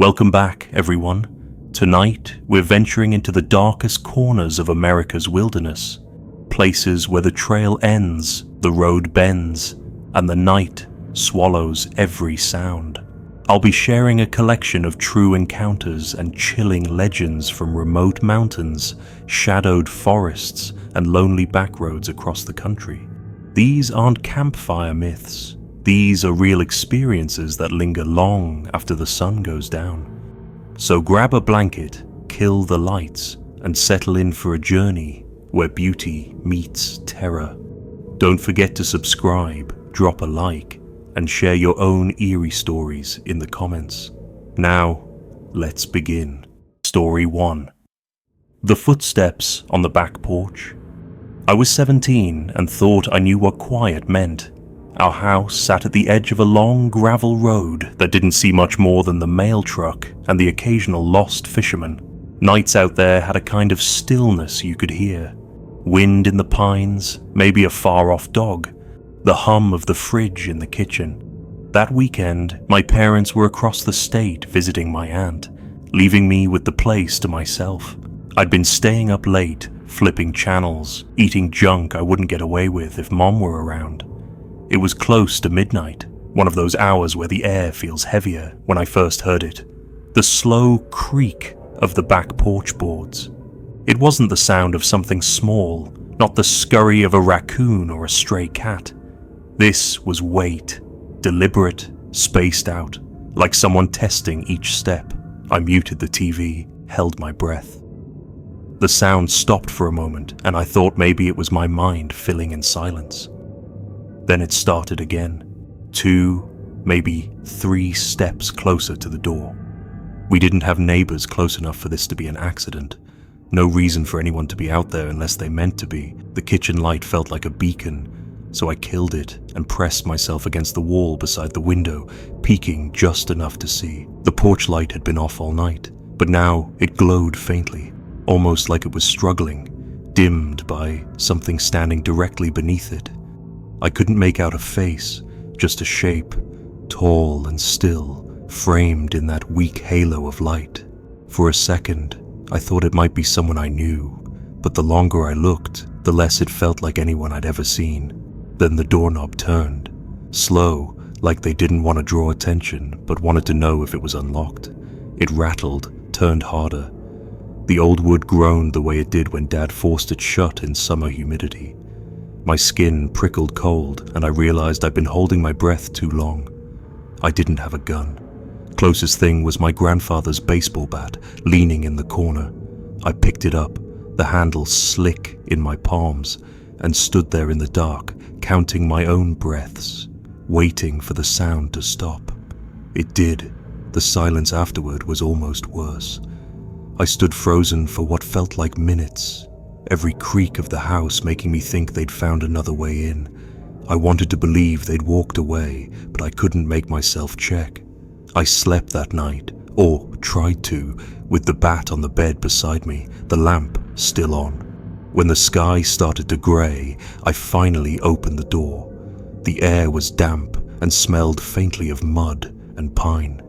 Welcome back, everyone. Tonight, we're venturing into the darkest corners of America's wilderness, places where the trail ends, the road bends, and the night swallows every sound. I'll be sharing a collection of true encounters and chilling legends from remote mountains, shadowed forests, and lonely backroads across the country. These aren't campfire myths. These are real experiences that linger long after the sun goes down. So grab a blanket, kill the lights, and settle in for a journey where beauty meets terror. Don't forget to subscribe, drop a like, and share your own eerie stories in the comments. Now, let's begin. Story 1. The footsteps on the back porch. I was 17 and thought I knew what quiet meant. Our house sat at the edge of a long gravel road that didn't see much more than the mail truck and the occasional lost fisherman. Nights out there had a kind of stillness you could hear. Wind in the pines, maybe a far-off dog, the hum of the fridge in the kitchen. That weekend, my parents were across the state visiting my aunt, leaving me with the place to myself. I'd been staying up late, flipping channels, eating junk I wouldn't get away with if Mom were around. It was close to midnight, one of those hours where the air feels heavier, when I first heard it. The slow creak of the back porch boards. It wasn't the sound of something small, not the scurry of a raccoon or a stray cat. This was weight, deliberate, spaced out, like someone testing each step. I muted the TV, held my breath. The sound stopped for a moment, and I thought maybe it was my mind filling in silence. Then it started again, 2, maybe 3 steps closer to the door. We didn't have neighbors close enough for this to be an accident. No reason for anyone to be out there unless they meant to be. The kitchen light felt like a beacon, so I killed it and pressed myself against the wall beside the window, peeking just enough to see. The porch light had been off all night, but now it glowed faintly, almost like it was struggling, dimmed by something standing directly beneath it. I couldn't make out a face, just a shape, tall and still, framed in that weak halo of light. For a second, I thought it might be someone I knew, but the longer I looked, the less it felt like anyone I'd ever seen. Then the doorknob turned, slow, like they didn't want to draw attention, but wanted to know if it was unlocked. It rattled, turned harder. The old wood groaned the way it did when Dad forced it shut in summer humidity. My skin prickled cold, and I realized I'd been holding my breath too long. I didn't have a gun. Closest thing was my grandfather's baseball bat, leaning in the corner. I picked it up, the handle slick in my palms, and stood there in the dark, counting my own breaths, waiting for the sound to stop. It did. The silence afterward was almost worse. I stood frozen for what felt like minutes, every creak of the house making me think they'd found another way in. I wanted to believe they'd walked away, but I couldn't make myself check. I slept that night, or tried to, with the bat on the bed beside me, the lamp still on. When the sky started to grey, I finally opened the door. The air was damp and smelled faintly of mud and pine.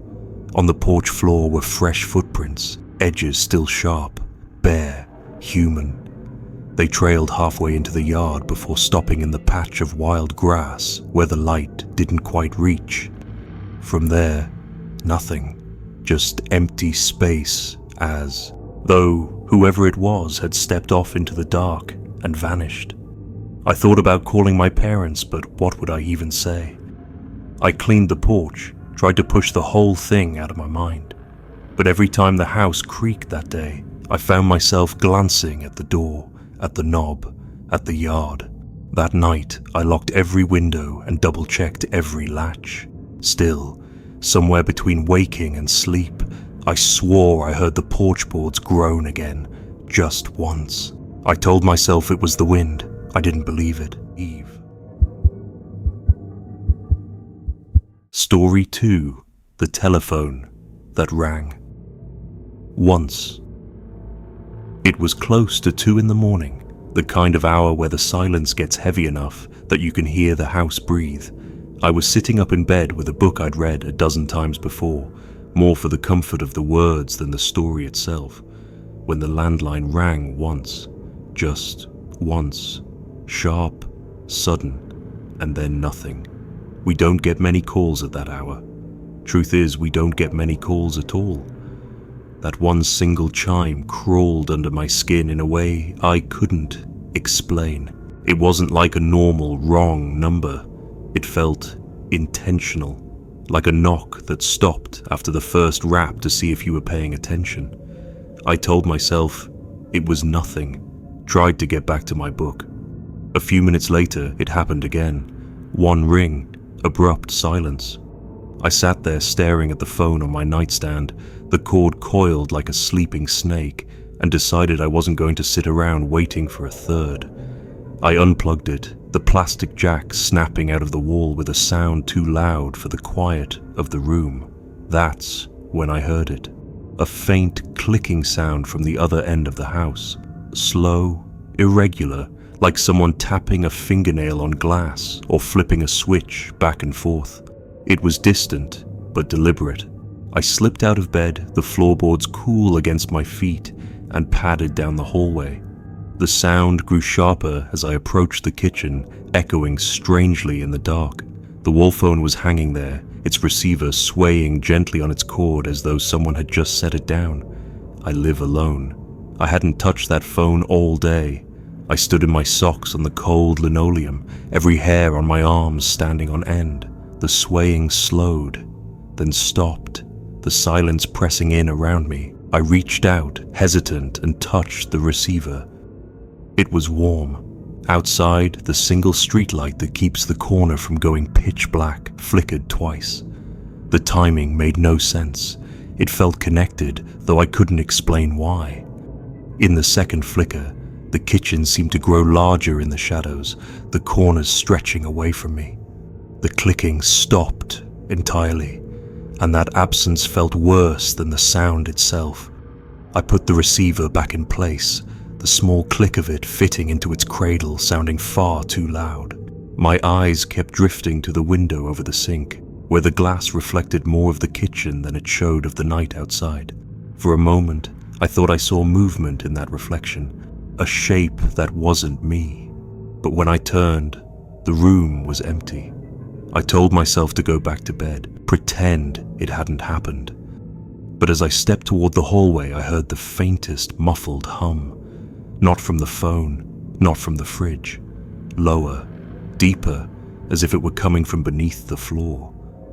On the porch floor were fresh footprints, edges still sharp, bare, human. They trailed halfway into the yard before stopping in the patch of wild grass where the light didn't quite reach. From there, nothing, just empty space as though whoever it was had stepped off into the dark and vanished. I thought about calling my parents, but what would I even say? I cleaned the porch, tried to push the whole thing out of my mind. But every time the house creaked that day, I found myself glancing at the door, at the knob, at the yard. That night, I locked every window and double-checked every latch. Still, somewhere between waking and sleep, I swore I heard the porch boards groan again, just once. I told myself it was the wind. I didn't believe it. Eve. Story 2. The telephone that rang. Once. It was close to 2 a.m, the kind of hour where the silence gets heavy enough that you can hear the house breathe. I was sitting up in bed with a book I'd read a dozen times before, more for the comfort of the words than the story itself, when the landline rang once, just once, sharp, sudden, and then nothing. We don't get many calls at that hour. Truth is, we don't get many calls at all. That one single chime crawled under my skin in a way I couldn't explain. It wasn't like a normal wrong number. It felt intentional, like a knock that stopped after the first rap to see if you were paying attention. I told myself it was nothing, tried to get back to my book. A few minutes later, it happened again. One ring, abrupt silence. I sat there staring at the phone on my nightstand, the cord coiled like a sleeping snake, and decided I wasn't going to sit around waiting for a third. I unplugged it, the plastic jack snapping out of the wall with a sound too loud for the quiet of the room. That's when I heard it. A faint clicking sound from the other end of the house. Slow, irregular, like someone tapping a fingernail on glass or flipping a switch back and forth. It was distant, but deliberate. I slipped out of bed, the floorboards cool against my feet, and padded down the hallway. The sound grew sharper as I approached the kitchen, echoing strangely in the dark. The wall phone was hanging there, its receiver swaying gently on its cord as though someone had just set it down. I live alone. I hadn't touched that phone all day. I stood in my socks on the cold linoleum, every hair on my arms standing on end. The swaying slowed, then stopped, the silence pressing in around me. I reached out, hesitant, and touched the receiver. It was warm. Outside, the single streetlight that keeps the corner from going pitch black flickered twice. The timing made no sense. It felt connected, though I couldn't explain why. In the second flicker, the kitchen seemed to grow larger in the shadows, the corners stretching away from me. The clicking stopped entirely, and that absence felt worse than the sound itself. I put the receiver back in place, the small click of it fitting into its cradle sounding far too loud. My eyes kept drifting to the window over the sink, where the glass reflected more of the kitchen than it showed of the night outside. For a moment, I thought I saw movement in that reflection, a shape that wasn't me. But when I turned, the room was empty. I told myself to go back to bed, pretend it hadn't happened. But as I stepped toward the hallway, I heard the faintest muffled hum. Not from the phone, not from the fridge. Lower, deeper, as if it were coming from beneath the floor.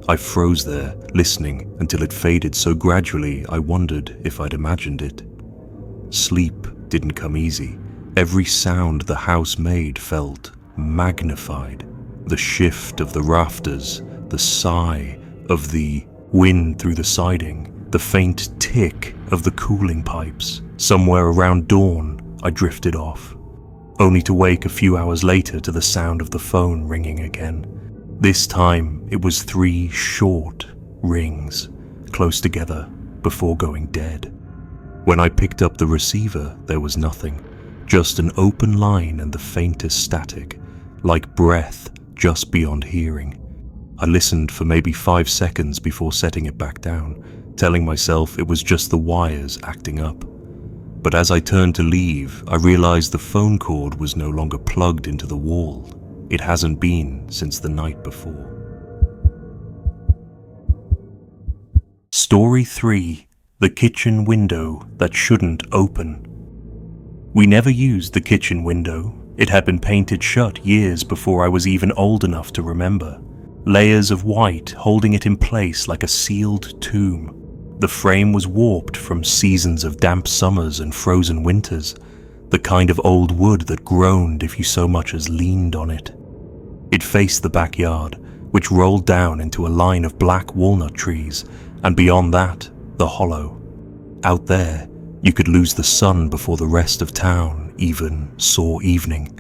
I froze there, listening, until it faded so gradually I wondered if I'd imagined it. Sleep didn't come easy. Every sound the house made felt magnified. The shift of the rafters, the sigh of the wind through the siding, the faint tick of the cooling pipes. Somewhere around dawn, I drifted off, only to wake a few hours later to the sound of the phone ringing again. This time, it was 3 short rings, close together, before going dead. When I picked up the receiver, there was nothing, just an open line and the faintest static, like breath just beyond hearing. I listened for maybe 5 seconds before setting it back down, telling myself it was just the wires acting up. But as I turned to leave, I realized the phone cord was no longer plugged into the wall. It hasn't been since the night before. Story 3: The Kitchen Window That Shouldn't Open. We never used the kitchen window. It had been painted shut years before I was even old enough to remember. Layers of white holding it in place like a sealed tomb. The frame was warped from seasons of damp summers and frozen winters, the kind of old wood that groaned if you so much as leaned on it. It faced the backyard, which rolled down into a line of black walnut trees, and beyond that, the hollow. Out there, you could lose the sun before the rest of town even saw evening.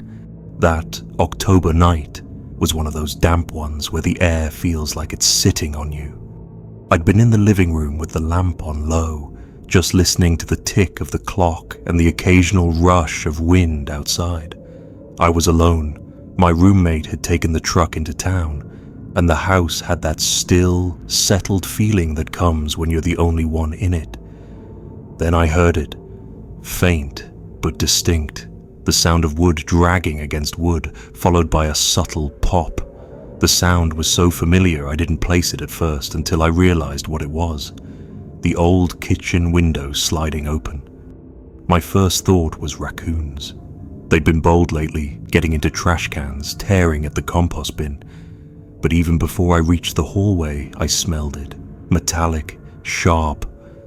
That October night was one of those damp ones where the air feels like it's sitting on you. I'd been in the living room with the lamp on low, just listening to the tick of the clock and the occasional rush of wind outside. I was alone. My roommate had taken the truck into town, and the house had that still, settled feeling that comes when you're the only one in it. Then I heard it, faint but distinct, the sound of wood dragging against wood, followed by a subtle pop. The sound was so familiar I didn't place it at first until I realized what it was. The old kitchen window sliding open. My first thought was raccoons. They'd been bold lately, getting into trash cans, tearing at the compost bin. But even before I reached the hallway, I smelled it. Metallic, sharp,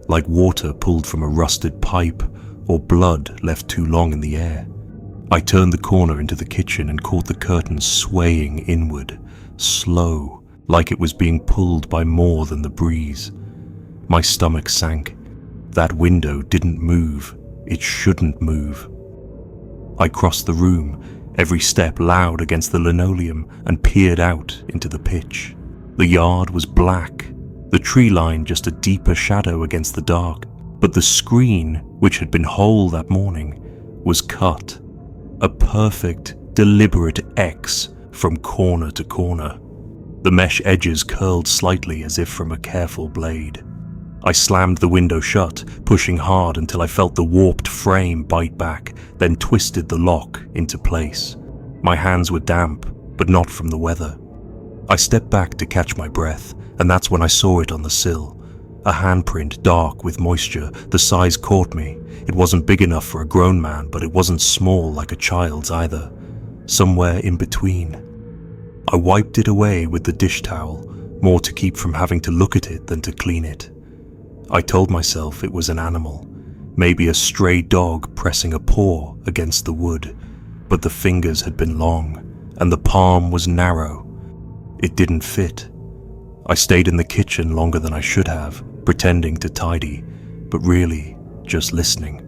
like water pulled from a rusted pipe or blood left too long in the air. I turned the corner into the kitchen and caught the curtains swaying inward, slow, like it was being pulled by more than the breeze. My stomach sank. That window didn't move. It shouldn't move. I crossed the room, every step loud against the linoleum, and peered out into the pitch. The yard was black, the tree line just a deeper shadow against the dark, but the screen, which had been whole that morning, was cut. A perfect, deliberate X from corner to corner. The mesh edges curled slightly as if from a careful blade. I slammed the window shut, pushing hard until I felt the warped frame bite back, then twisted the lock into place. My hands were damp, but not from the weather. I stepped back to catch my breath, and that's when I saw it on the sill. A handprint, dark with moisture. The size caught me. It wasn't big enough for a grown man, but it wasn't small like a child's either. Somewhere in between. I wiped it away with the dish towel, more to keep from having to look at it than to clean it. I told myself it was an animal, maybe a stray dog pressing a paw against the wood, but the fingers had been long, and the palm was narrow. It didn't fit. I stayed in the kitchen longer than I should have, pretending to tidy, but really just listening.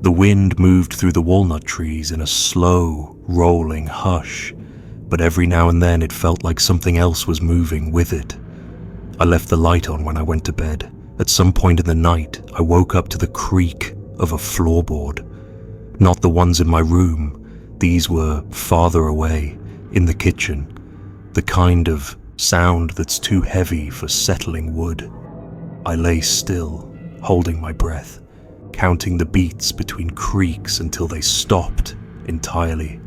The wind moved through the walnut trees in a slow, rolling hush, but every now and then it felt like something else was moving with it. I left the light on when I went to bed. At some point in the night, I woke up to the creak of a floorboard. Not the ones in my room. These were farther away, in the kitchen. The kind of sound that's too heavy for settling wood. I lay still, holding my breath, counting the beats between creaks until they stopped entirely.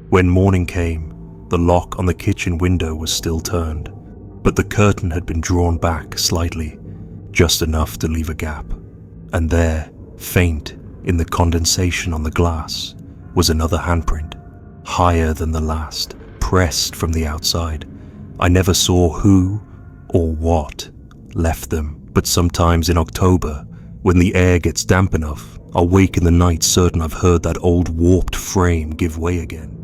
When morning came, the lock on the kitchen window was still turned, but the curtain had been drawn back slightly, just enough to leave a gap. And there, faint in the condensation on the glass, was another handprint, higher than the last, pressed from the outside. I never saw who or what left them, but sometimes in October, when the air gets damp enough, I'll wake in the night certain I've heard that old warped frame give way again.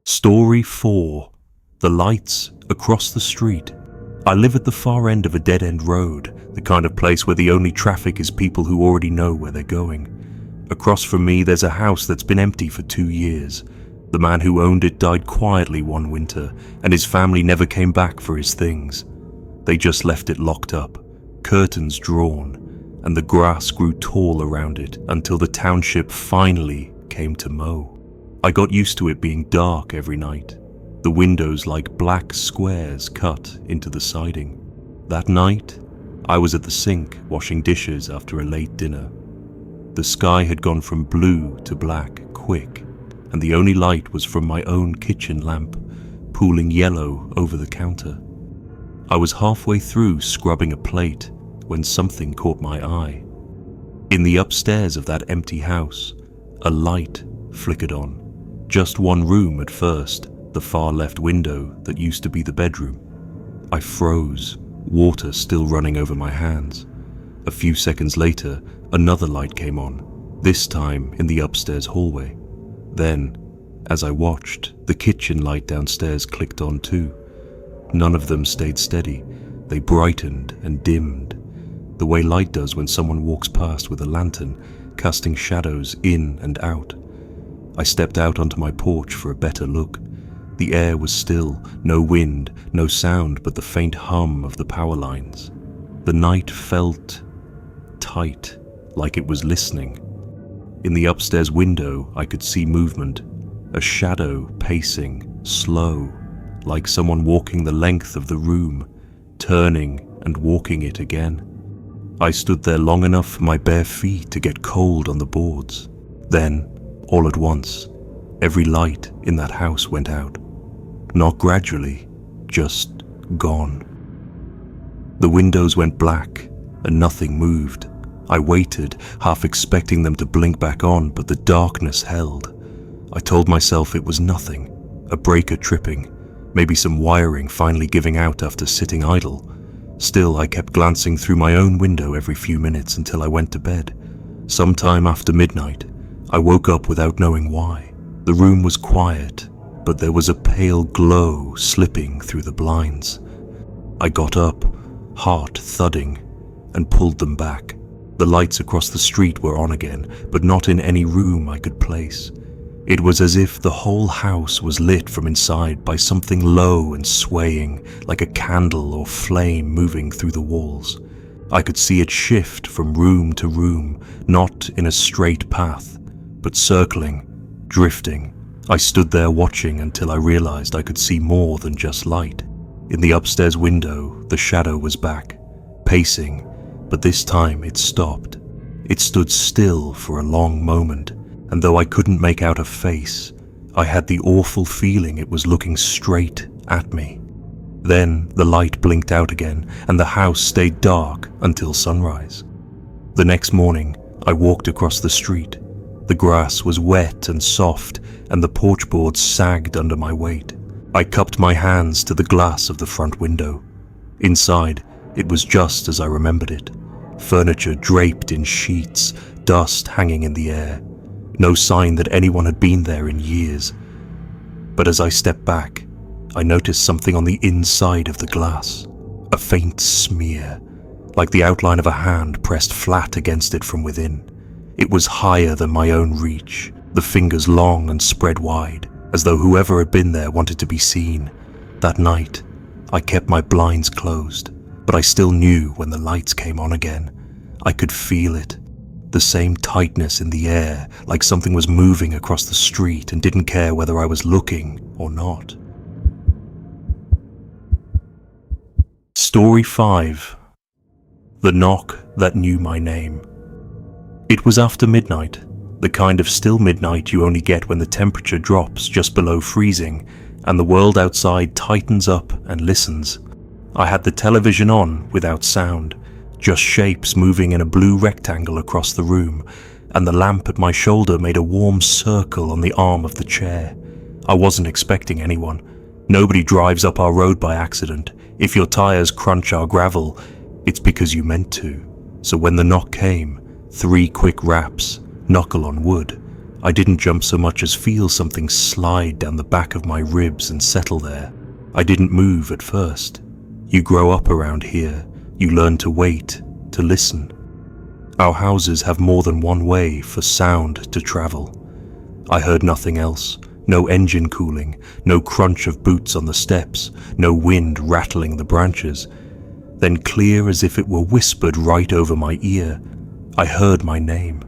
Story 4. The lights across the street. I live at the far end of a dead-end road, the kind of place where the only traffic is people who already know where they're going. Across from me there's a house that's been empty for 2 years. The man who owned it died quietly one winter, and his family never came back for his things. They just left it locked up, curtains drawn, and the grass grew tall around it until the township finally came to mow. I got used to it being dark every night. The windows like black squares cut into the siding. That night, I was at the sink washing dishes after a late dinner. The sky had gone from blue to black quick, and the only light was from my own kitchen lamp, pooling yellow over the counter. I was halfway through scrubbing a plate when something caught my eye. In the upstairs of that empty house, a light flickered on. Just one room at first, the far left window that used to be the bedroom. I froze, water still running over my hands. A few seconds later, another light came on, this time in the upstairs hallway. Then, as I watched, the kitchen light downstairs clicked on too. None of them stayed steady. They brightened and dimmed, the way light does when someone walks past with a lantern, casting shadows in and out. I stepped out onto my porch for a better look. The air was still, no wind, no sound but the faint hum of the power lines. The night felt tight, like it was listening. In the upstairs window, I could see movement, a shadow pacing, slow, like someone walking the length of the room, turning and walking it again. I stood there long enough for my bare feet to get cold on the boards. Then, all at once, every light in that house went out. Not gradually, just gone. The windows went black and nothing moved. I waited, half expecting them to blink back on, but the darkness held. I told myself it was nothing, a breaker tripping, maybe some wiring finally giving out after sitting idle. Still, I kept glancing through my own window every few minutes until I went to bed. Sometime after midnight, I woke up without knowing why. The room was quiet, but there was a pale glow slipping through the blinds. I got up, heart thudding, and pulled them back. The lights across the street were on again, but not in any room I could place. It was as if the whole house was lit from inside by something low and swaying, like a candle or flame moving through the walls. I could see it shift from room to room, not in a straight path, but circling, drifting. I stood there watching until I realized I could see more than just light. In the upstairs window, the shadow was back, pacing, but this time it stopped. It stood still for a long moment, and though I couldn't make out a face, I had the awful feeling it was looking straight at me. Then the light blinked out again, and the house stayed dark until sunrise. The next morning, I walked across the street. The grass was wet and soft, and the porch boards sagged under my weight. I cupped my hands to the glass of the front window. Inside, it was just as I remembered it. Furniture draped in sheets, dust hanging in the air. No sign that anyone had been there in years. But as I stepped back, I noticed something on the inside of the glass. A faint smear, like the outline of a hand pressed flat against it from within. It was higher than my own reach, the fingers long and spread wide, as though whoever had been there wanted to be seen. That night, I kept my blinds closed, but I still knew when the lights came on again. I could feel it. The same tightness in the air, like something was moving across the street and didn't care whether I was looking or not. Story 5. The Knock That Knew My Name. It was after midnight, the kind of still midnight you only get when the temperature drops just below freezing and the world outside tightens up and listens. I had the television on without sound, just shapes moving in a blue rectangle across the room, and the lamp at my shoulder made a warm circle on the arm of the chair. I wasn't expecting anyone. Nobody drives up our road by accident. If your tires crunch our gravel, it's because you meant to. So when the knock came, 3 quick raps, knuckle on wood, I didn't jump so much as feel something slide down the back of my ribs and settle there. I didn't move at first. You grow up around here. You learn to wait, to listen. Our houses have more than one way for sound to travel. I heard nothing else. No engine cooling, no crunch of boots on the steps, no wind rattling the branches. Then, clear as if it were whispered right over my ear, I heard my name.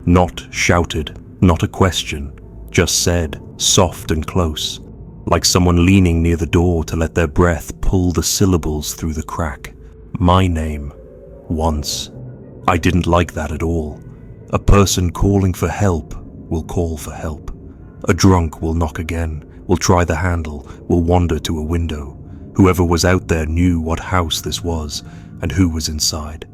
Not shouted, not a question, just said, soft and close, like someone leaning near the door to let their breath pull the syllables through the crack. My name, once. I didn't like that at all. A person calling for help will call for help. A drunk will knock again, will try the handle, will wander to a window. Whoever was out there knew what house this was and who was inside.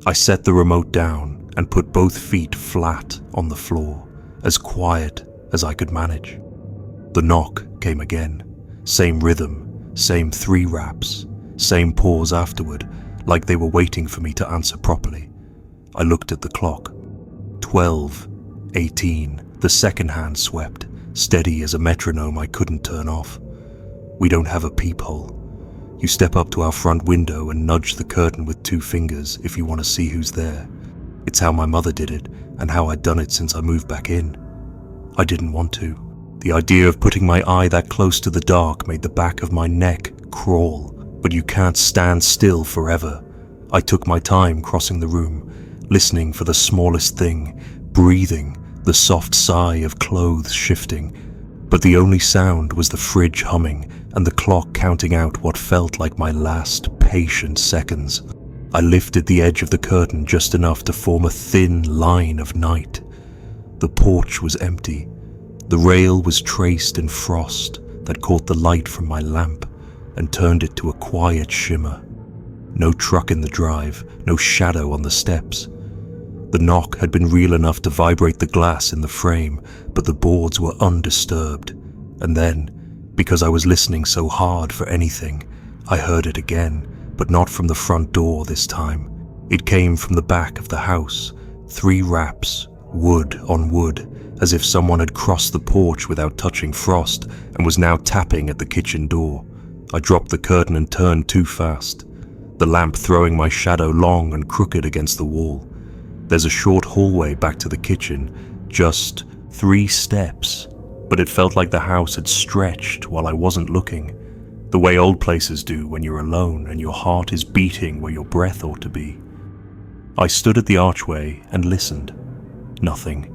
I set the remote down and put both feet flat on the floor, as quiet as I could manage. The knock came again. Same rhythm, same 3 raps, same pause afterward, like they were waiting for me to answer properly. I looked at the clock. 12, 18, the second hand swept, steady as a metronome I couldn't turn off. We don't have a peephole. You step up to our front window and nudge the curtain with 2 fingers if you want to see who's there. It's how my mother did it, and how I'd done it since I moved back in. I didn't want to. The idea of putting my eye that close to the dark made the back of my neck crawl. But you can't stand still forever. I took my time crossing the room, listening for the smallest thing, breathing, the soft sigh of clothes shifting. But the only sound was the fridge humming and the clock counting out what felt like my last patient seconds. I lifted the edge of the curtain just enough to form a thin line of night. The porch was empty. The rail was traced in frost that caught the light from my lamp and turned it to a quiet shimmer. No truck in the drive, no shadow on the steps. The knock had been real enough to vibrate the glass in the frame, but the boards were undisturbed. And then, because I was listening so hard for anything, I heard it again, but not from the front door this time. It came from the back of the house, 3 raps, wood on wood, as if someone had crossed the porch without touching frost and was now tapping at the kitchen door. I dropped the curtain and turned too fast, the lamp throwing my shadow long and crooked against the wall. There's a short hallway back to the kitchen, just 3 steps, but it felt like the house had stretched while I wasn't looking, the way old places do when you're alone and your heart is beating where your breath ought to be. I stood at the archway and listened. Nothing.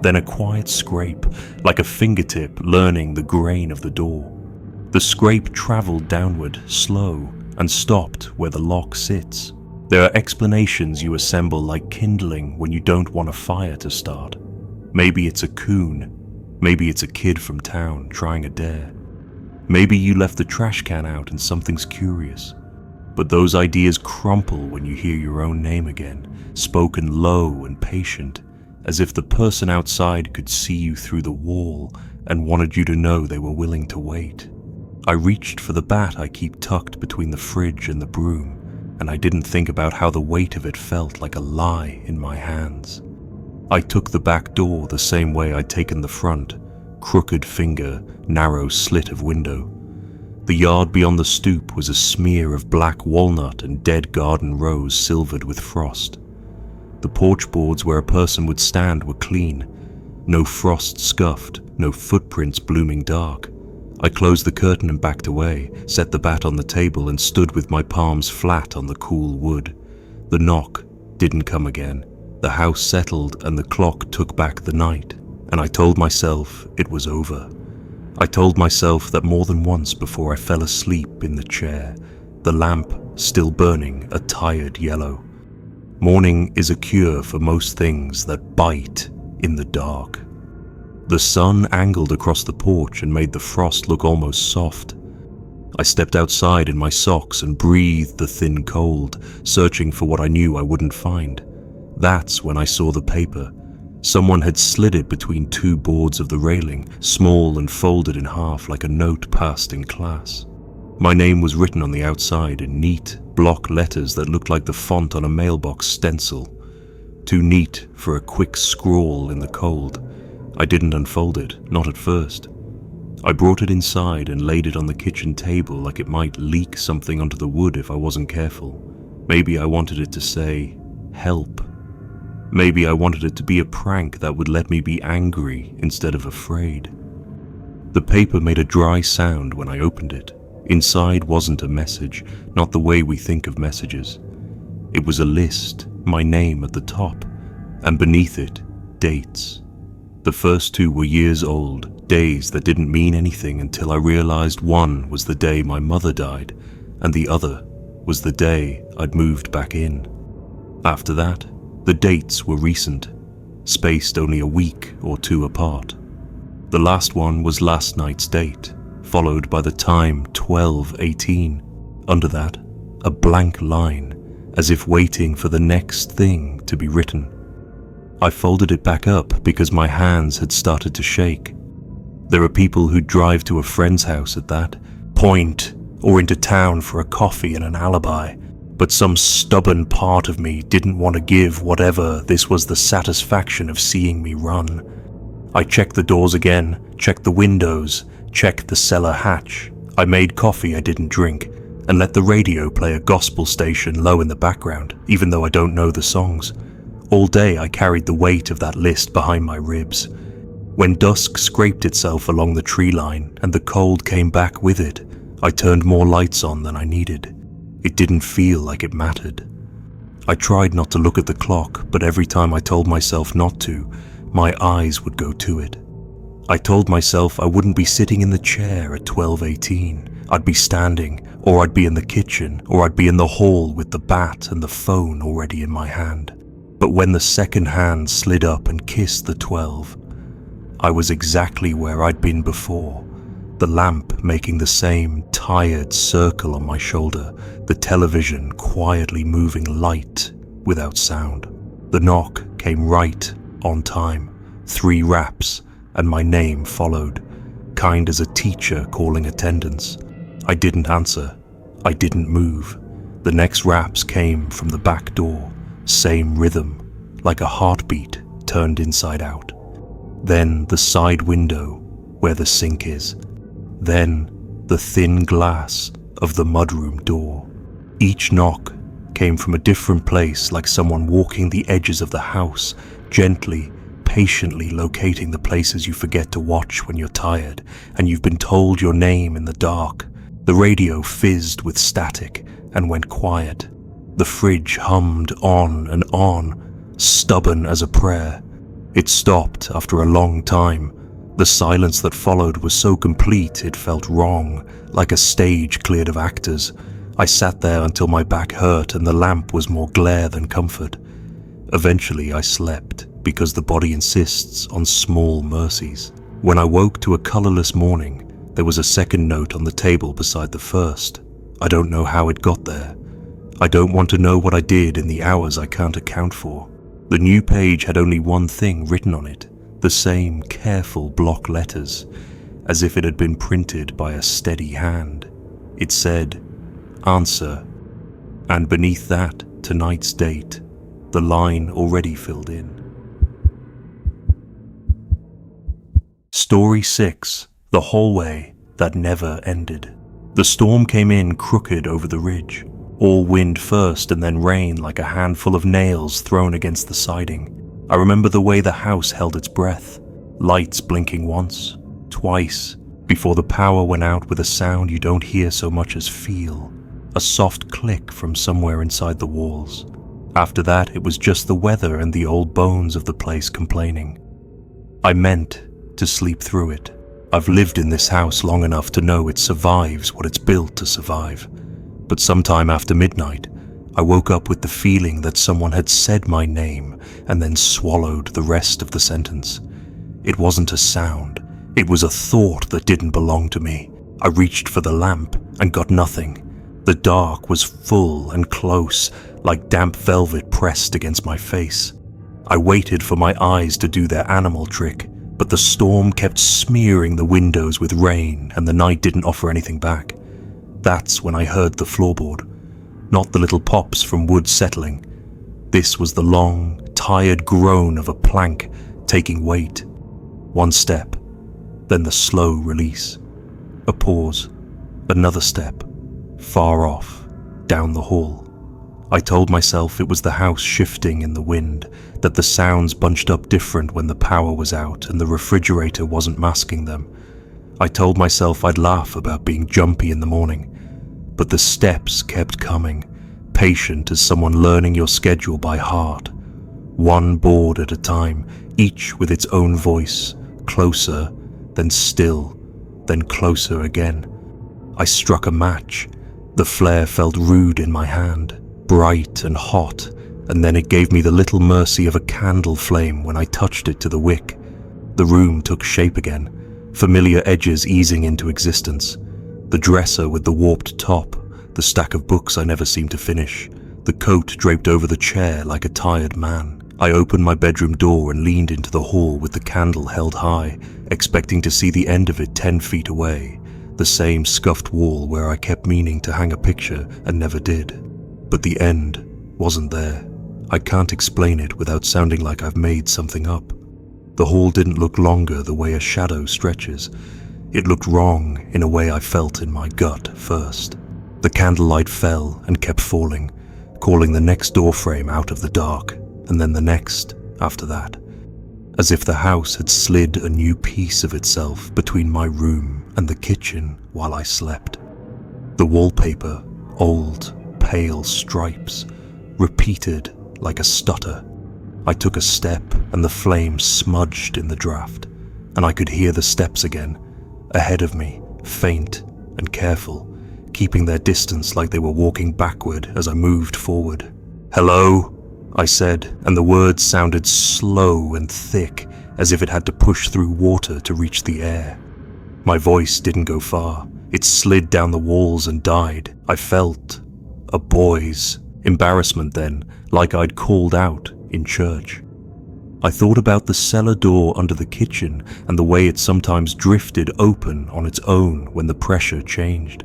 Then a quiet scrape, like a fingertip learning the grain of the door. The scrape traveled downward, slow, and stopped where the lock sits. There are explanations you assemble like kindling when you don't want a fire to start. Maybe it's a coon. Maybe it's a kid from town trying a dare. Maybe you left the trash can out and something's curious. But those ideas crumple when you hear your own name again, spoken low and patient, as if the person outside could see you through the wall and wanted you to know they were willing to wait. I reached for the bat I keep tucked between the fridge and the broom, and I didn't think about how the weight of it felt like a lie in my hands. I took the back door the same way I'd taken the front, crooked finger, narrow slit of window. The yard beyond the stoop was a smear of black walnut and dead garden rose silvered with frost. The porch boards where a person would stand were clean, no frost scuffed, no footprints blooming dark. I closed the curtain and backed away, set the bat on the table and stood with my palms flat on the cool wood. The knock didn't come again. The house settled and the clock took back the night, and I told myself it was over. I told myself that more than once before I fell asleep in the chair, the lamp still burning a tired yellow. Morning is a cure for most things that bite in the dark. The sun angled across the porch and made the frost look almost soft. I stepped outside in my socks and breathed the thin cold, searching for what I knew I wouldn't find. That's when I saw the paper. Someone had slid it between 2 boards of the railing, small and folded in half like a note passed in class. My name was written on the outside in neat, block letters that looked like the font on a mailbox stencil. Too neat for a quick scrawl in the cold. I didn't unfold it, not at first. I brought it inside and laid it on the kitchen table like it might leak something onto the wood if I wasn't careful. Maybe I wanted it to say, "Help." Maybe I wanted it to be a prank that would let me be angry instead of afraid. The paper made a dry sound when I opened it. Inside wasn't a message, not the way we think of messages. It was a list, my name at the top, and beneath it, dates. The first 2 were years old, days that didn't mean anything until I realized one was the day my mother died, and the other was the day I'd moved back in. After that, the dates were recent, spaced only a week or 2 apart. The last one was last night's date, followed by the time 12:18. Under that, a blank line, as if waiting for the next thing to be written. I folded it back up because my hands had started to shake. There are people who drive to a friend's house at that point, or into town for a coffee and an alibi, but some stubborn part of me didn't want to give whatever this was the satisfaction of seeing me run. I checked the doors again, checked the windows, checked the cellar hatch. I made coffee I didn't drink, and let the radio play a gospel station low in the background, even though I don't know the songs. All day I carried the weight of that list behind my ribs. When dusk scraped itself along the tree line and the cold came back with it, I turned more lights on than I needed. It didn't feel like it mattered. I tried not to look at the clock, but every time I told myself not to, my eyes would go to it. I told myself I wouldn't be sitting in the chair at 12:18. I'd be standing, or I'd be in the kitchen, or I'd be in the hall with the bat and the phone already in my hand. But when the second hand slid up and kissed the 12, I was exactly where I'd been before, the lamp making the same tired circle on my shoulder, the television quietly moving light without sound. The knock came right on time, 3 raps, and my name followed, kind as a teacher calling attendance. I didn't answer. I didn't move. The next raps came from the back door, same rhythm, like a heartbeat turned inside out. Then the side window where the sink is. Then the thin glass of the mudroom door. Each knock came from a different place, like someone walking the edges of the house, gently, patiently locating the places you forget to watch when you're tired and you've been told your name in the dark. The radio fizzed with static and went quiet. The fridge hummed on, stubborn as a prayer. It stopped after a long time. The silence that followed was so complete it felt wrong, like a stage cleared of actors. I sat there until my back hurt and the lamp was more glare than comfort. Eventually I slept, because the body insists on small mercies. When I woke to a colorless morning, there was a second note on the table beside the first. I don't know how it got there. I don't want to know what I did in the hours I can't account for. The new page had only one thing written on it, the same careful block letters, as if it had been printed by a steady hand. It said, "Answer," and beneath that, tonight's date, the line already filled in. Story 6. The Hallway That Never Ended. The storm came in crooked over the ridge, all wind first and then rain like a handful of nails thrown against the siding. I remember the way the house held its breath, lights blinking once, twice, before the power went out with a sound you don't hear so much as feel, a soft click from somewhere inside the walls. After that, it was just the weather and the old bones of the place complaining. I meant to sleep through it. I've lived in this house long enough to know it survives what it's built to survive. But sometime after midnight, I woke up with the feeling that someone had said my name and then swallowed the rest of the sentence. It wasn't a sound. It was a thought that didn't belong to me. I reached for the lamp and got nothing. The dark was full and close, like damp velvet pressed against my face. I waited for my eyes to do their animal trick, but the storm kept smearing the windows with rain and the night didn't offer anything back. That's when I heard the floorboard, not the little pops from wood settling. This was the long, tired groan of a plank taking weight. One step, then the slow release. A pause, another step, far off, down the hall. I told myself it was the house shifting in the wind, that the sounds bunched up different when the power was out and the refrigerator wasn't masking them. I told myself I'd laugh about being jumpy in the morning, but the steps kept coming, patient as someone learning your schedule by heart. One board at a time, each with its own voice, closer, then still, then closer again. I struck a match. The flare felt rude in my hand, bright and hot, and then it gave me the little mercy of a candle flame when I touched it to the wick. The room took shape again, familiar edges easing into existence. The dresser with the warped top, the stack of books I never seemed to finish, the coat draped over the chair like a tired man. I opened my bedroom door and leaned into the hall with the candle held high, expecting to see the end of it 10 feet away, the same scuffed wall where I kept meaning to hang a picture and never did. But the end wasn't there. I can't explain it without sounding like I've made something up. The hall didn't look longer the way a shadow stretches. It looked wrong in a way I felt in my gut first. The candlelight fell and kept falling, calling the next doorframe out of the dark, and then the next after that, as if the house had slid a new piece of itself between my room and the kitchen while I slept. The wallpaper, old, pale stripes, repeated like a stutter. I took a step and the flame smudged in the draft. and I could hear the steps again, ahead of me, faint and careful, keeping their distance like they were walking backward as I moved forward. "Hello?" I said, and the words sounded slow and thick, as if it had to push through water to reach the air. My voice didn't go far. It slid down the walls and died. I felt a boy's embarrassment then, like I'd called out in church. I thought about the cellar door under the kitchen and the way it sometimes drifted open on its own when the pressure changed.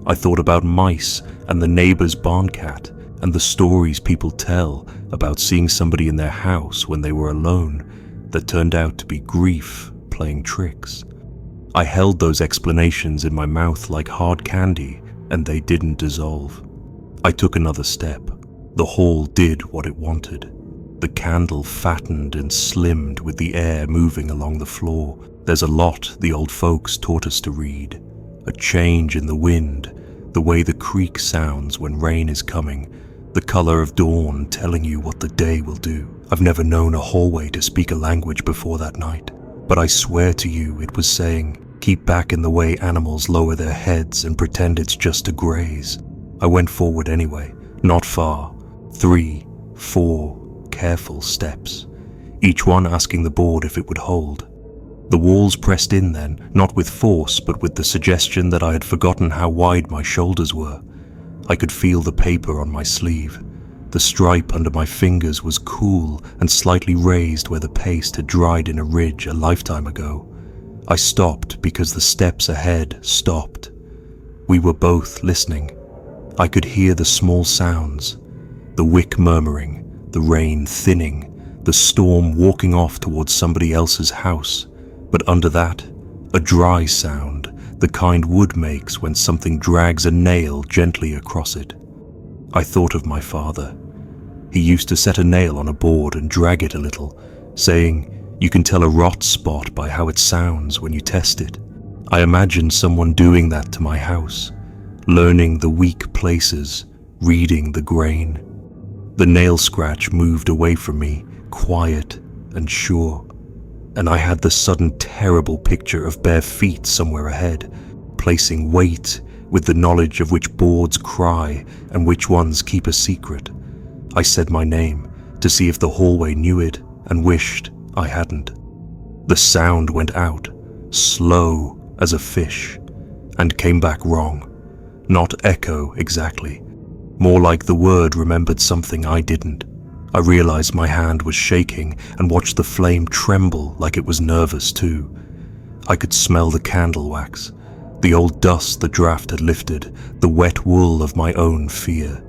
I thought about mice and the neighbor's barn cat and the stories people tell about seeing somebody in their house when they were alone that turned out to be grief playing tricks. I held those explanations in my mouth like hard candy, and they didn't dissolve. I took another step. The hall did what it wanted. The candle fattened and slimmed with the air moving along the floor. There's a lot the old folks taught us to read. A change in the wind, the way the creek sounds when rain is coming, the color of dawn telling you what the day will do. I've never known a hallway to speak a language before that night, but I swear to you it was saying, keep back in the way animals lower their heads and pretend it's just to graze. I went forward anyway, not far, 3, 4 careful steps, each one asking the board if it would hold. The walls pressed in then, not with force, but with the suggestion that I had forgotten how wide my shoulders were. I could feel the paper on my sleeve. The stripe under my fingers was cool and slightly raised where the paste had dried in a ridge a lifetime ago. I stopped because the steps ahead stopped. We were both listening. I could hear the small sounds, the wick murmuring, the rain thinning, the storm walking off towards somebody else's house. But under that, a dry sound, the kind wood makes when something drags a nail gently across it. I thought of my father. He used to set a nail on a board and drag it a little, saying, "You can tell a rot spot by how it sounds when you test it." I imagined someone doing that to my house, learning the weak places, reading the grain. The nail scratch moved away from me, quiet and sure, and I had the sudden terrible picture of bare feet somewhere ahead, placing weight with the knowledge of which boards cry and which ones keep a secret. I said my name to see if the hallway knew it and wished I hadn't. The sound went out, slow as a fish, and came back wrong. Not echo exactly, more like the word remembered something I didn't. I realized my hand was shaking and watched the flame tremble like it was nervous too. I could smell the candle wax, the old dust the draft had lifted, the wet wool of my own fear.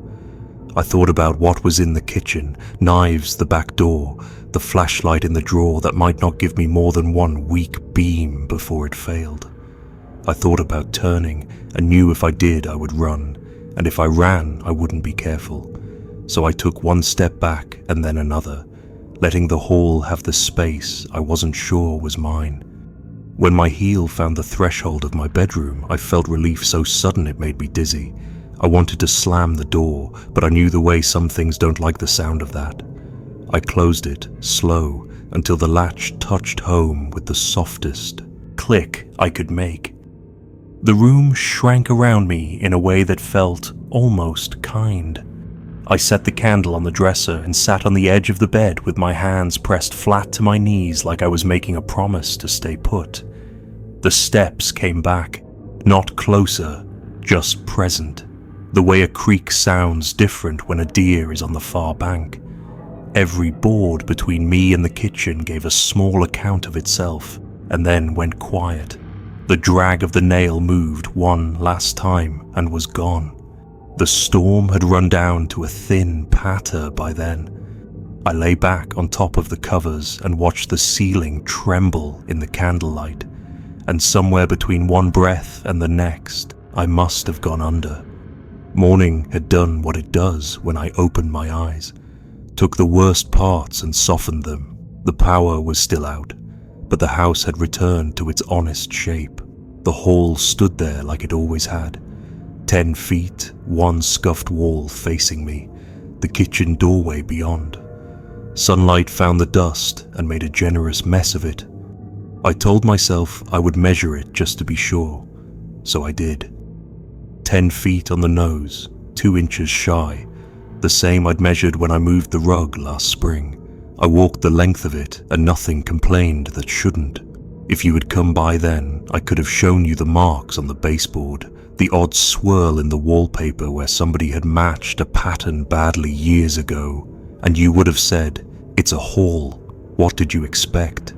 I thought about what was in the kitchen, knives, the back door, the flashlight in the drawer that might not give me more than one weak beam before it failed. I thought about turning and knew if I did I would run, and if I ran I wouldn't be careful. So I took one step back and then another, letting the hall have the space I wasn't sure was mine. When my heel found the threshold of my bedroom, I felt relief so sudden it made me dizzy. I wanted to slam the door, but I knew the way some things don't like the sound of that. I closed it, slow, until the latch touched home with the softest click I could make. The room shrank around me in a way that felt almost kind. I set the candle on the dresser and sat on the edge of the bed with my hands pressed flat to my knees like I was making a promise to stay put. The steps came back, not closer, just present. The way a creek sounds different when a deer is on the far bank. Every board between me and the kitchen gave a small account of itself, and then went quiet. The drag of the nail moved one last time and was gone. The storm had run down to a thin patter by then. I lay back on top of the covers and watched the ceiling tremble in the candlelight, and somewhere between one breath and the next, I must have gone under. Morning had done what it does when I opened my eyes, took the worst parts and softened them. The power was still out, but the house had returned to its honest shape. The hall stood there like it always had. 10 feet, one scuffed wall facing me, the kitchen doorway beyond. Sunlight found the dust and made a generous mess of it. I told myself I would measure it just to be sure, so I did. 10 feet on the nose, 2 inches shy, the same I'd measured when I moved the rug last spring. I walked the length of it and nothing complained that shouldn't. If you had come by then, I could have shown you the marks on the baseboard, the odd swirl in the wallpaper where somebody had matched a pattern badly years ago, and you would have said, "It's a hall. What did you expect?"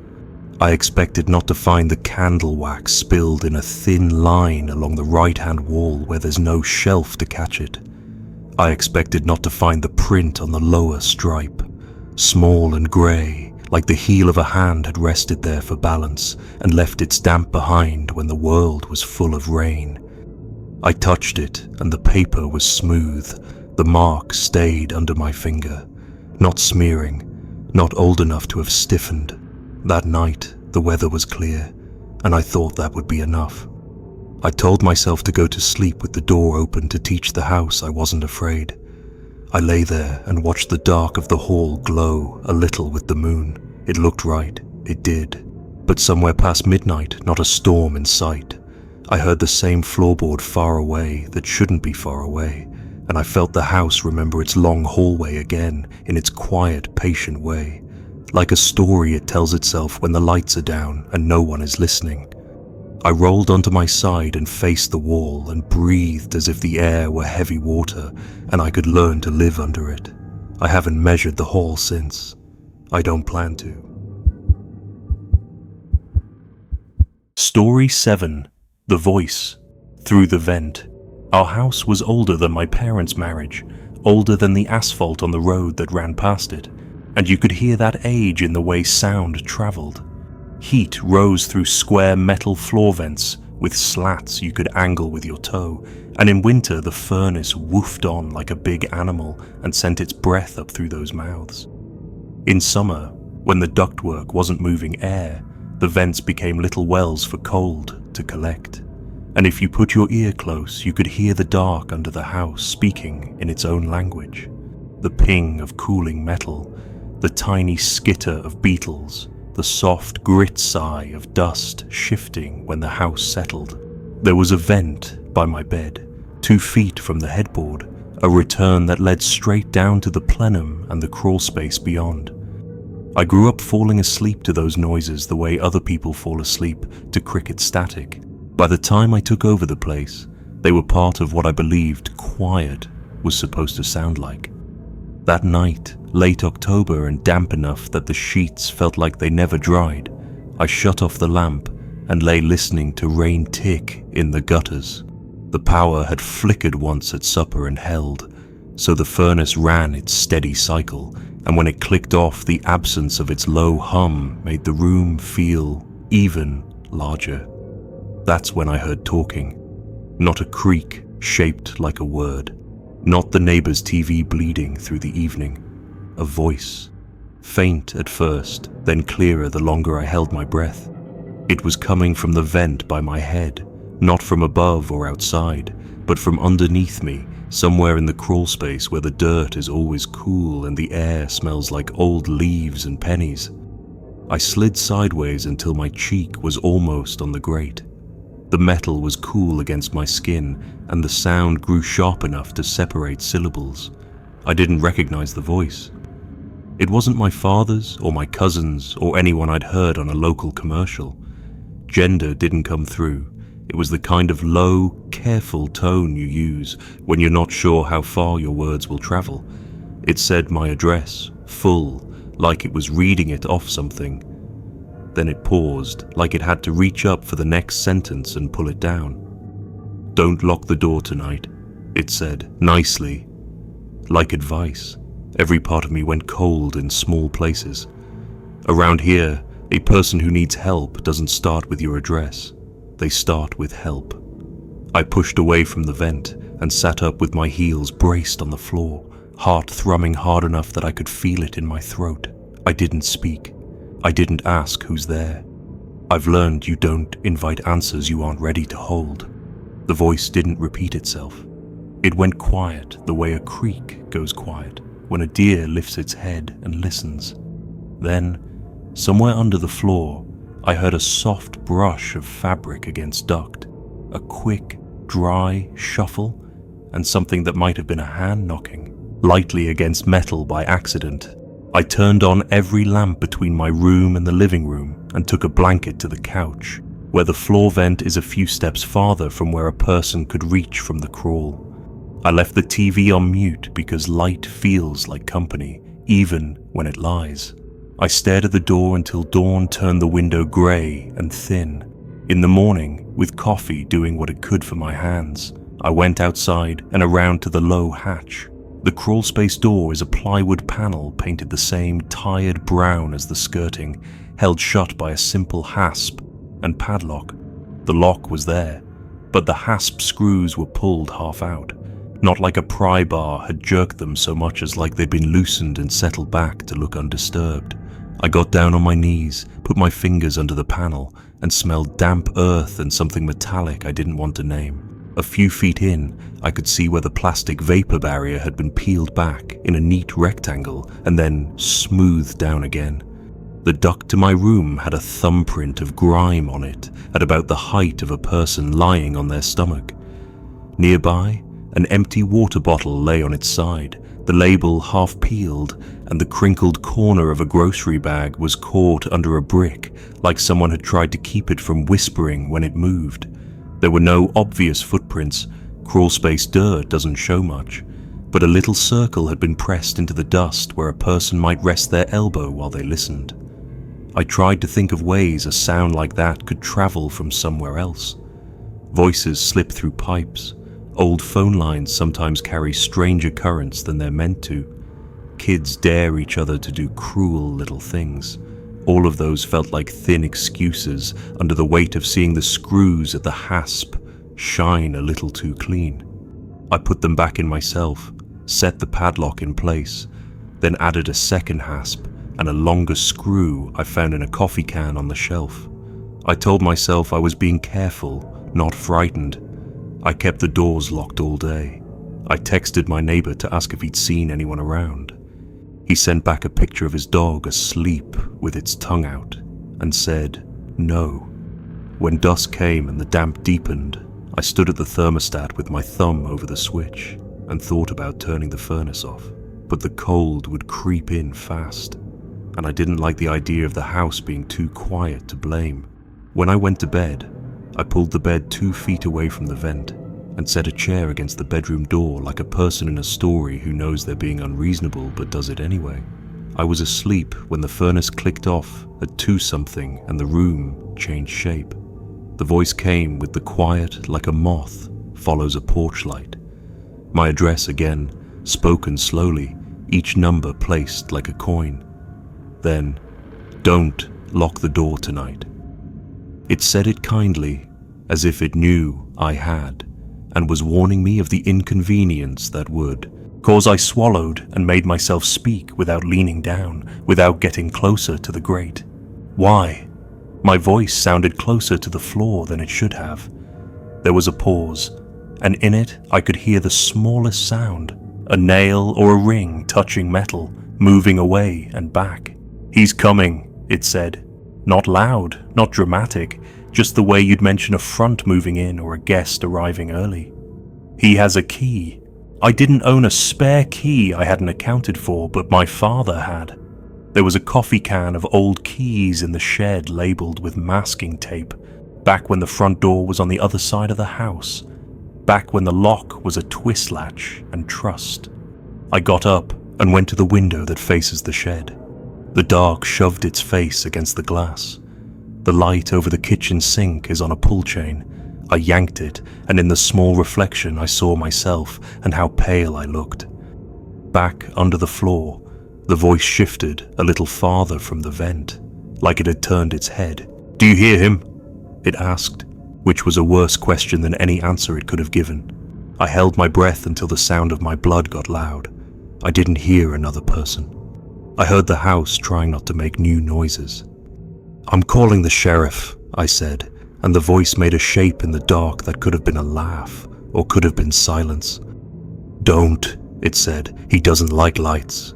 I expected not to find the candle wax spilled in a thin line along the right-hand wall where there's no shelf to catch it. I expected not to find the print on the lower stripe, small and grey, like the heel of a hand had rested there for balance and left its stamp behind when the world was full of rain. I touched it and the paper was smooth. The mark stayed under my finger, not smearing, not old enough to have stiffened. That night, the weather was clear, and I thought that would be enough. I told myself to go to sleep with the door open to teach the house I wasn't afraid. I lay there and watched the dark of the hall glow a little with the moon. It looked right, it did. But somewhere past midnight, not a storm in sight. I heard the same floorboard far away that shouldn't be far away, and I felt the house remember its long hallway again in its quiet, patient way. Like a story it tells itself when the lights are down and no one is listening. I rolled onto my side and faced the wall and breathed as if the air were heavy water and I could learn to live under it. I haven't measured the hall since. I don't plan to. Story 7. The Voice. Through the Vent. Our house was older than my parents' marriage, older than the asphalt on the road that ran past it, and you could hear that age in the way sound traveled. Heat rose through square metal floor vents with slats you could angle with your toe, and in winter the furnace woofed on like a big animal and sent its breath up through those mouths. In summer, when the ductwork wasn't moving air, the vents became little wells for cold to collect. And if you put your ear close, you could hear the dark under the house speaking in its own language. The ping of cooling metal, the tiny skitter of beetles, the soft grit sigh of dust shifting when the house settled. There was a vent by my bed, 2 feet from the headboard, a return that led straight down to the plenum and the crawl space beyond. I grew up falling asleep to those noises the way other people fall asleep to cricket static. By the time I took over the place, they were part of what I believed quiet was supposed to sound like. That night, late October and damp enough that the sheets felt like they never dried, I shut off the lamp and lay listening to rain tick in the gutters. The power had flickered once at supper and held, so the furnace ran its steady cycle, and when it clicked off, the absence of its low hum made the room feel even larger. That's when I heard talking. Not a creak shaped like a word. Not the neighbor's TV bleeding through the evening. A voice. Faint at first, then clearer the longer I held my breath. It was coming from the vent by my head, not from above or outside, but from underneath me, somewhere in the crawl space where the dirt is always cool and the air smells like old leaves and pennies. I slid sideways until my cheek was almost on the grate. The metal was cool against my skin, and the sound grew sharp enough to separate syllables. I didn't recognize the voice. It wasn't my father's or my cousin's or anyone I'd heard on a local commercial. Gender didn't come through. It was the kind of low, careful tone you use when you're not sure how far your words will travel. It said my address, full, like it was reading it off something. Then it paused, like it had to reach up for the next sentence and pull it down. "Don't lock the door tonight," it said, nicely. Like advice, every part of me went cold in small places. Around here, a person who needs help doesn't start with your address. They start with help. I pushed away from the vent and sat up with my heels braced on the floor, heart thrumming hard enough that I could feel it in my throat. I didn't speak. I didn't ask who's there. I've learned you don't invite answers you aren't ready to hold. The voice didn't repeat itself. It went quiet the way a creek goes quiet when a deer lifts its head and listens. Then, somewhere under the floor, I heard a soft brush of fabric against duct, a quick, dry shuffle, and something that might have been a hand knocking lightly against metal by accident. I turned on every lamp between my room and the living room and took a blanket to the couch, where the floor vent is a few steps farther from where a person could reach from the crawl. I left the TV on mute because light feels like company, even when it lies. I stared at the door until dawn turned the window grey and thin. In the morning, with coffee doing what it could for my hands, I went outside and around to the low hatch. The crawl space door is a plywood panel painted the same tired brown as the skirting, held shut by a simple hasp and padlock. The lock was there, but the hasp screws were pulled half out, not like a pry bar had jerked them so much as like they'd been loosened and settled back to look undisturbed. I got down on my knees, put my fingers under the panel, and smelled damp earth and something metallic I didn't want to name. A few feet in, I could see where the plastic vapor barrier had been peeled back in a neat rectangle and then smoothed down again. The duct to my room had a thumbprint of grime on it at about the height of a person lying on their stomach. Nearby, an empty water bottle lay on its side, the label half peeled, and the crinkled corner of a grocery bag was caught under a brick, like someone had tried to keep it from whispering when it moved. There were no obvious footprints. Crawlspace dirt doesn't show much, but a little circle had been pressed into the dust where a person might rest their elbow while they listened. I tried to think of ways a sound like that could travel from somewhere else. Voices slip through pipes. Old phone lines sometimes carry stranger currents than they're meant to. Kids dare each other to do cruel little things. All of those felt like thin excuses under the weight of seeing the screws at the hasp shine a little too clean. I put them back in myself, set the padlock in place, then added a second hasp and a longer screw I found in a coffee can on the shelf. I told myself I was being careful, not frightened. I kept the doors locked all day. I texted my neighbor to ask if he'd seen anyone around. He sent back a picture of his dog asleep with its tongue out and said, no. When dusk came and the damp deepened, I stood at the thermostat with my thumb over the switch and thought about turning the furnace off, but the cold would creep in fast, and I didn't like the idea of the house being too quiet to blame. When I went to bed, I pulled the bed 2 feet away from the vent and set a chair against the bedroom door like a person in a story who knows they're being unreasonable but does it anyway. I was asleep when the furnace clicked off at 2-something and the room changed shape. The voice came with the quiet like a moth follows a porch light. My address again, spoken slowly, each number placed like a coin. Then, don't lock the door tonight. It said it kindly, as if it knew I had, and was warning me of the inconvenience that would, cause I swallowed and made myself speak without leaning down, without getting closer to the grate. Why? My voice sounded closer to the floor than it should have. There was a pause, and in it I could hear the smallest sound, a nail or a ring touching metal, moving away and back. He's coming, it said. Not loud, not dramatic, just the way you'd mention a front moving in or a guest arriving early. He has a key. I didn't own a spare key I hadn't accounted for, but my father had. There was a coffee can of old keys in the shed labeled with masking tape, back when the front door was on the other side of the house, back when the lock was a twist latch and trust. I got up and went to the window that faces the shed. The dark shoved its face against the glass. The light over the kitchen sink is on a pull chain. I yanked it, and in the small reflection I saw myself and how pale I looked. Back under the floor, the voice shifted a little farther from the vent, like it had turned its head. "Do you hear him?" it asked, which was a worse question than any answer it could have given. I held my breath until the sound of my blood got loud. I didn't hear another person. I heard the house trying not to make new noises. "I'm calling the sheriff," I said, and the voice made a shape in the dark that could have been a laugh or could have been silence. "Don't," it said, "he doesn't like lights."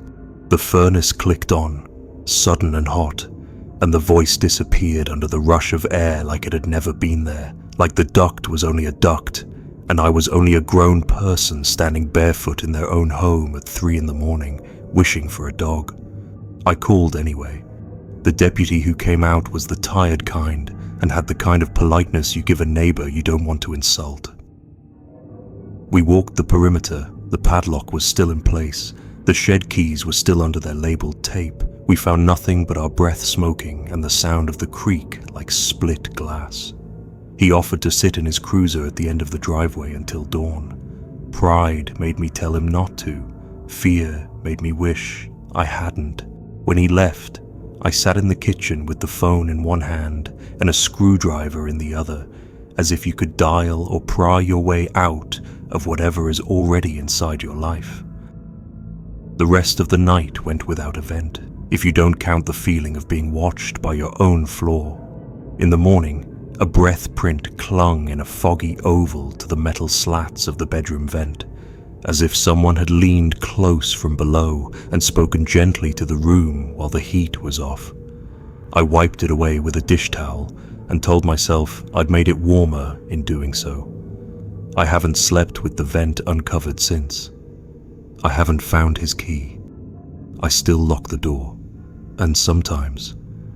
The furnace clicked on, sudden and hot. and the voice disappeared under the rush of air like it had never been there, like the duct was only a duct, and I was only a grown person standing barefoot in their own home at 3 a.m, wishing for a dog. I called anyway. The deputy who came out was the tired kind and had the kind of politeness you give a neighbor you don't want to insult. We walked the perimeter. The padlock was still in place. The shed keys were still under their labeled tape. We found nothing but our breath smoking and the sound of the creak like split glass. He offered to sit in his cruiser at the end of the driveway until dawn. Pride made me tell him not to. Fear made me wish I hadn't. When he left, I sat in the kitchen with the phone in one hand and a screwdriver in the other, as if you could dial or pry your way out of whatever is already inside your life. The rest of the night went without event, if you don't count the feeling of being watched by your own floor. In the morning, a breath print clung in a foggy oval to the metal slats of the bedroom vent, as if someone had leaned close from below and spoken gently to the room while the heat was off. I wiped it away with a dish towel and told myself I'd made it warmer in doing so. I haven't slept with the vent uncovered since. I haven't found his key. I still lock the door, and sometimes,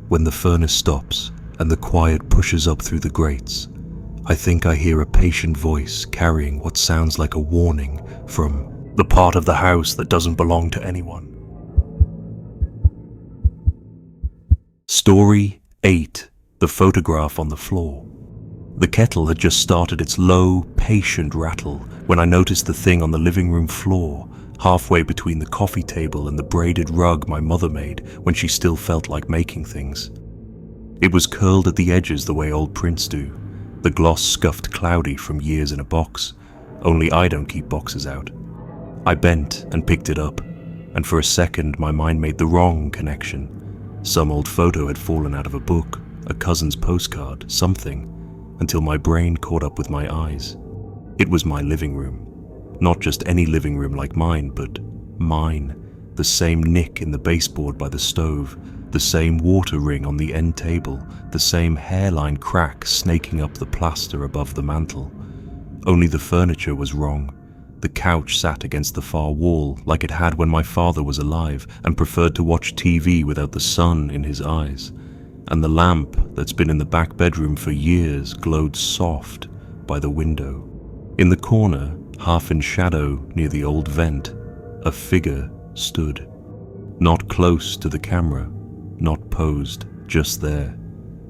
when the furnace stops and the quiet pushes up through the grates, I think I hear a patient voice carrying what sounds like a warning from the part of the house that doesn't belong to anyone. Story 8. The photograph on the floor. The kettle had just started its low, patient rattle when I noticed the thing on the living room floor, halfway between the coffee table and the braided rug my mother made when she still felt like making things. It was curled at the edges the way old prints do, the gloss scuffed cloudy from years in a box, only I don't keep boxes out. I bent and picked it up, and for a second my mind made the wrong connection. Some old photo had fallen out of a book, a cousin's postcard, something, until my brain caught up with my eyes. It was my living room. Not just any living room like mine, but mine. The same nick in the baseboard by the stove, the same water ring on the end table, the same hairline crack snaking up the plaster above the mantel. Only the furniture was wrong. The couch sat against the far wall like it had when my father was alive and preferred to watch TV without the sun in his eyes. And the lamp that's been in the back bedroom for years glowed soft by the window. In the corner, half in shadow near the old vent, a figure stood. Not close to the camera, not posed, just there.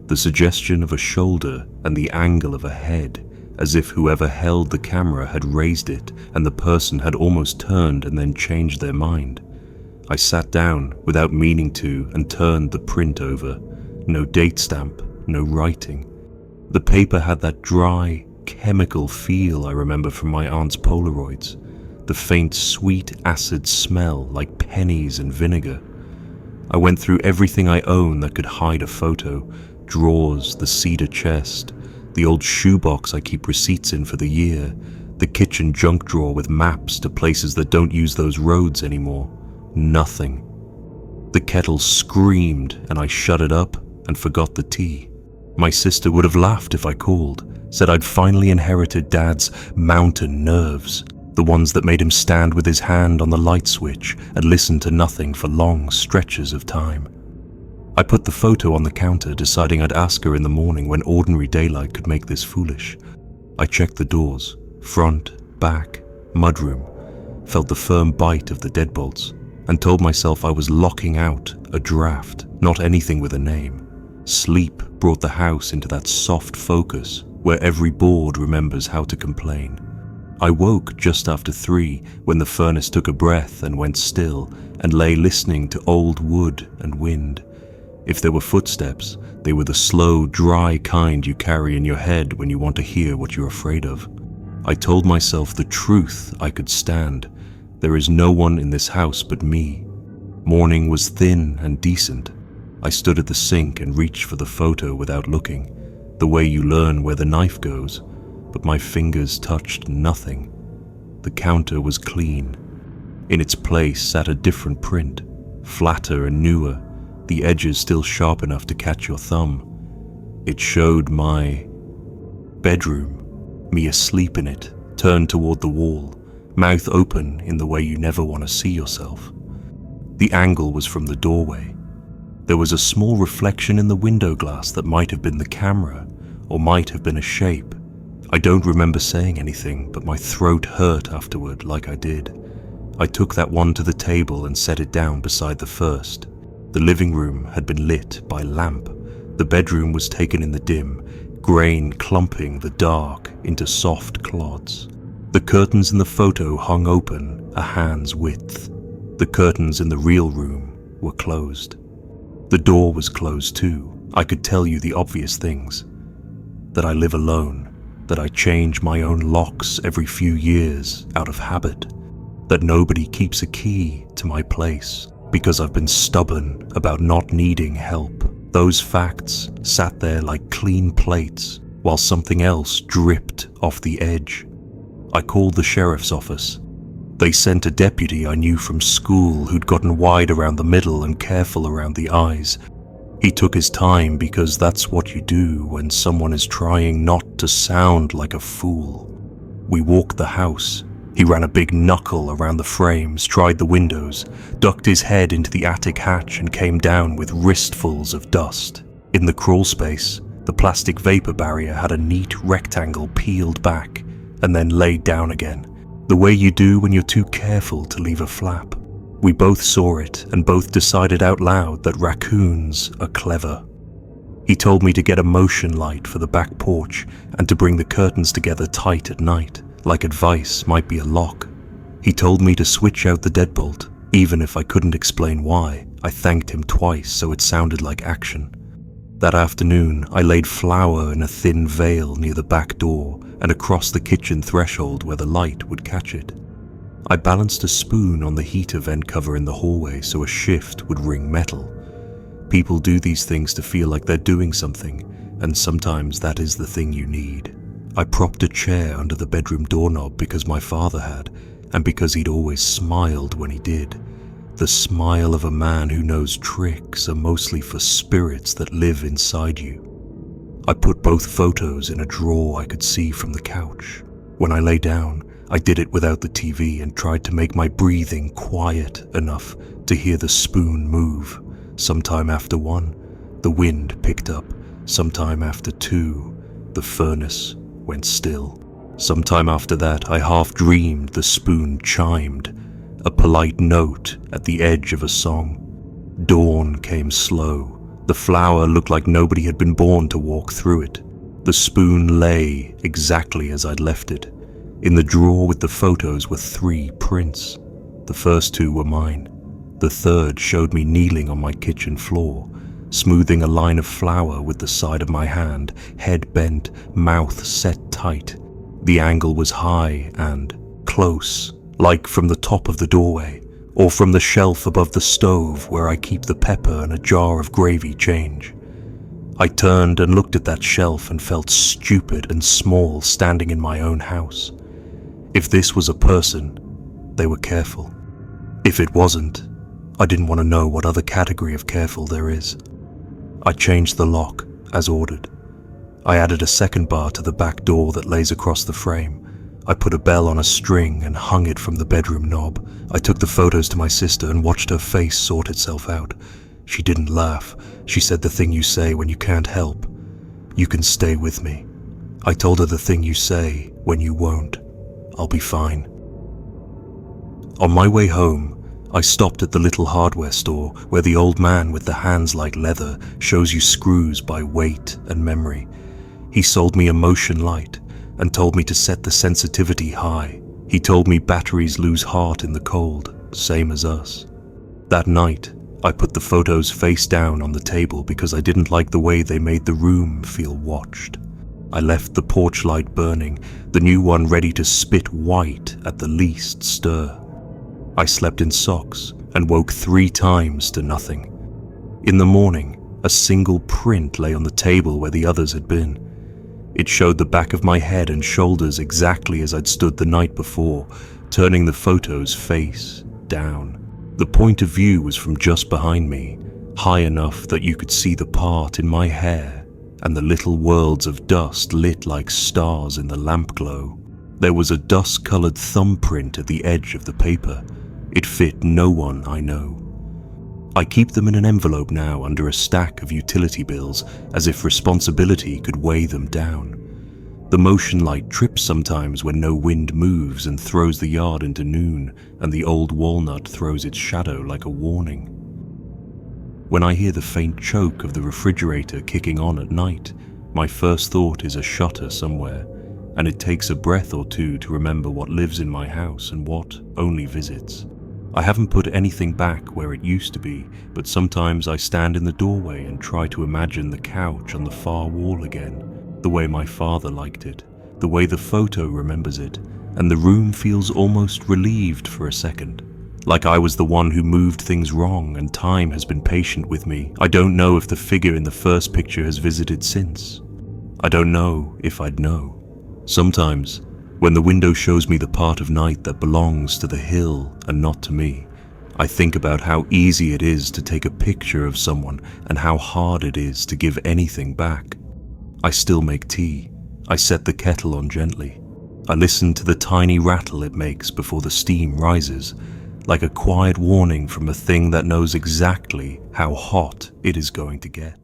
The suggestion of a shoulder and the angle of a head, as if whoever held the camera had raised it and the person had almost turned and then changed their mind. I sat down without meaning to and turned the print over. No date stamp, no writing. The paper had that dry, chemical feel I remember from my aunt's Polaroids. The faint, sweet acid smell like pennies and vinegar. I went through everything I own that could hide a photo. Drawers, the cedar chest, the old shoebox I keep receipts in for the year, the kitchen junk drawer with maps to places that don't use those roads anymore. Nothing. The kettle screamed and I shut it up and forgot the tea. My sister would have laughed if I called, said I'd finally inherited Dad's mountain nerves, the ones that made him stand with his hand on the light switch and listen to nothing for long stretches of time. I put the photo on the counter, deciding I'd ask her in the morning when ordinary daylight could make this foolish. I checked the doors, front, back, mudroom, felt the firm bite of the deadbolts, and told myself I was locking out a draft, not anything with a name. Sleep brought the house into that soft focus where every board remembers how to complain. I woke just after 3 when the furnace took a breath and went still and lay listening to old wood and wind. If there were footsteps, they were the slow, dry kind you carry in your head when you want to hear what you're afraid of. I told myself the truth I could stand. There is no one in this house but me. Morning was thin and decent. I stood at the sink and reached for the photo without looking, the way you learn where the knife goes, but my fingers touched nothing. The counter was clean. In its place sat a different print, flatter and newer, the edges still sharp enough to catch your thumb. It showed my bedroom, me asleep in it, turned toward the wall, mouth open in the way you never want to see yourself. The angle was from the doorway. There was a small reflection in the window glass that might have been the camera, or might have been a shape. I don't remember saying anything, but my throat hurt afterward like I did. I took that one to the table and set it down beside the first. The living room had been lit by lamp. The bedroom was taken in the dim, grain clumping the dark into soft clods. The curtains in the photo hung open a hand's width. The curtains in the real room were closed. The door was closed too. I could tell you the obvious things. That I live alone, that I change my own locks every few years out of habit, that nobody keeps a key to my place because I've been stubborn about not needing help. Those facts sat there like clean plates while something else dripped off the edge. I called the sheriff's office. They sent a deputy I knew from school who'd gotten wide around the middle and careful around the eyes. He took his time because that's what you do when someone is trying not to sound like a fool. We walked the house. He ran a big knuckle around the frames, tried the windows, ducked his head into the attic hatch and came down with wristfuls of dust. In the crawl space, the plastic vapor barrier had a neat rectangle peeled back and then laid down again, the way you do when you're too careful to leave a flap. We both saw it and both decided out loud that raccoons are clever. He told me to get a motion light for the back porch and to bring the curtains together tight at night, like advice might be a lock. He told me to switch out the deadbolt, even if I couldn't explain why. I thanked him twice so it sounded like action. That afternoon, I laid flour in a thin veil near the back door and across the kitchen threshold where the light would catch it. I balanced a spoon on the heater vent cover in the hallway so a shift would ring metal. People do these things to feel like they're doing something, and sometimes that is the thing you need. I propped a chair under the bedroom doorknob because my father had, and because he'd always smiled when he did. The smile of a man who knows tricks are mostly for spirits that live inside you. I put both photos in a drawer I could see from the couch. When I lay down, I did it without the TV and tried to make my breathing quiet enough to hear the spoon move. Sometime after 1, the wind picked up. Sometime after 2, the furnace went still. Sometime after that, I half dreamed the spoon chimed, a polite note at the edge of a song. Dawn came slow. The flower looked like nobody had been born to walk through it. The spoon lay exactly as I'd left it. In the drawer with the photos were 3 prints. The first 2 were mine. The third showed me kneeling on my kitchen floor, smoothing a line of flour with the side of my hand, head bent, mouth set tight. The angle was high and close, like from the top of the doorway, or from the shelf above the stove where I keep the pepper and a jar of gravy change. I turned and looked at that shelf and felt stupid and small standing in my own house. If this was a person, they were careful. If it wasn't, I didn't want to know what other category of careful there is. I changed the lock, as ordered. I added a second bar to the back door that lays across the frame. I put a bell on a string and hung it from the bedroom knob. I took the photos to my sister and watched her face sort itself out. She didn't laugh. She said the thing you say when you can't help. You can stay with me. I told her the thing you say when you won't. I'll be fine. On my way home, I stopped at the little hardware store where the old man with the hands like leather shows you screws by weight and memory. He sold me a motion light and told me to set the sensitivity high. He told me batteries lose heart in the cold, same as us. That night, I put the photos face down on the table because I didn't like the way they made the room feel watched. I left the porch light burning, the new one ready to spit white at the least stir. I slept in socks and woke 3 times to nothing. In the morning, a single print lay on the table where the others had been. It showed the back of my head and shoulders exactly as I'd stood the night before, turning the photos face down. The point of view was from just behind me, high enough that you could see the part in my hair and the little worlds of dust lit like stars in the lamp glow. There was a dust-colored thumbprint at the edge of the paper. It fit no one I know. I keep them in an envelope now under a stack of utility bills, as if responsibility could weigh them down. The motion light trips sometimes when no wind moves and throws the yard into noon, and the old walnut throws its shadow like a warning. When I hear the faint choke of the refrigerator kicking on at night, my first thought is a shutter somewhere, and it takes a breath or two to remember what lives in my house and what only visits. I haven't put anything back where it used to be, but sometimes I stand in the doorway and try to imagine the couch on the far wall again, the way my father liked it, the way the photo remembers it, and the room feels almost relieved for a second, like I was the one who moved things wrong and time has been patient with me. I don't know if the figure in the first picture has visited since. I don't know if I'd know. Sometimes, when the window shows me the part of night that belongs to the hill and not to me, I think about how easy it is to take a picture of someone and how hard it is to give anything back. I still make tea. I set the kettle on gently. I listen to the tiny rattle it makes before the steam rises, like a quiet warning from a thing that knows exactly how hot it is going to get.